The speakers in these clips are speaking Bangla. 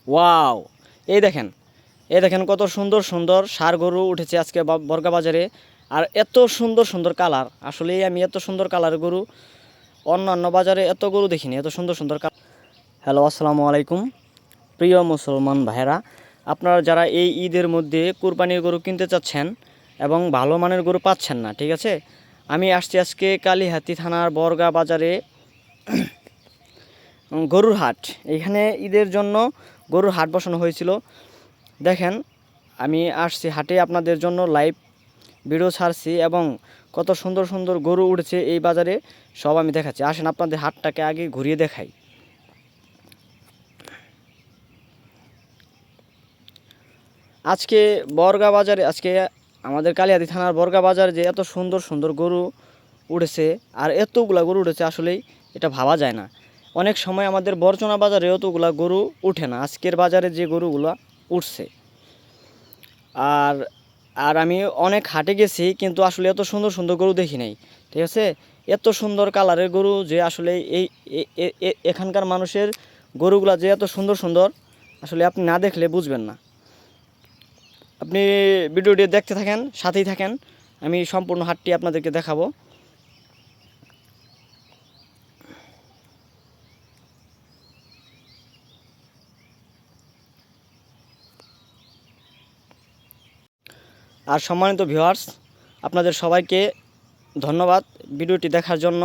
ওয়াও, এই দেখেন, এই দেখেন কত সুন্দর সুন্দর ষাঁড় গরু উঠেছে আজকে বর্গা বাজারে। আর এত সুন্দর সুন্দর কালার, আসলেই আমি এত সুন্দর কালার গরু অন্যান্য বাজারে এত গরু দেখিনি, এত সুন্দর সুন্দর কালার। হ্যালো, আসসালামু আলাইকুম প্রিয় মুসলমান ভাইরা, আপনারা যারা এই ঈদের মধ্যে কুরবানির গরু কিনতে চাচ্ছেন এবং ভালো মানের গরু পাচ্ছেন না, ঠিক আছে, আমি আসছি আজকে কালীহাতি থানার বর্গা বাজারে গরুর হাট। এখানে ঈদের জন্য গরুর হাট বসানো হয়েছিল। দেখেন, আমি আসছি হাটে, আপনাদের জন্য লাইভ ভিডিও ছাড়ছি এবং কত সুন্দর সুন্দর গরু উঠেছে এই বাজারে সব আমি দেখাচ্ছি। আসেন আপনাদের হাটটাকে আগে ঘুরিয়ে দেখাই। আজকে বর্গা বাজারে, আজকে আমাদের কালিহাতী থানার বর্গা বাজারে যে এত সুন্দর সুন্দর গরু উঠেছে আর এতগুলা গরু উঠেছে, আসলেই এটা ভাবা যায় না। অনেক সময় আমাদের বর্চনা বাজারে এতগুলা গরু উঠে না, আজকের বাজারে যে গরুগুলা উঠছে। আর আর আমি অনেক হাটে গেছি, কিন্তু আসলে এত সুন্দর সুন্দর গরু দেখি নাই, ঠিক আছে। এত সুন্দর কালারের গরু যে আসলে এই এখানকার মানুষের গরুগুলা যে এত সুন্দর সুন্দর, আসলে আপনি না দেখলে বুঝবেন না। আপনি ভিডিওটি দেখতে থাকেন, সাথেই থাকেন, আমি সম্পূর্ণ হাটটি আপনাদেরকে দেখাবো। আর সম্মানিত ভিউয়ার্স, আপনাদের সবাইকে ধন্যবাদ ভিডিওটি দেখার জন্য।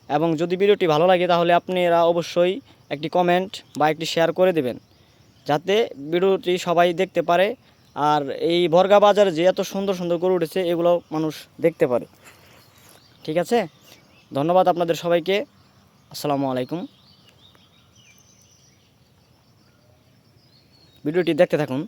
এবং যদি ভিডিওটি ভালো লাগে তাহলে আপনারা অবশ্যই একটি কমেন্ট বা একটি শেয়ার করে দেবেন, যাতে ভিডিওটি সবাই দেখতে পারে। আর এই বর্গা বাজারে যে এত সুন্দর সুন্দর গরু উঠেছে এগুলো মানুষ দেখতে পারে, ঠিক আছে। ধন্যবাদ আপনাদের সবাইকে। আসসালামু আলাইকুম। ভিডিওটি দেখতে থাকুন।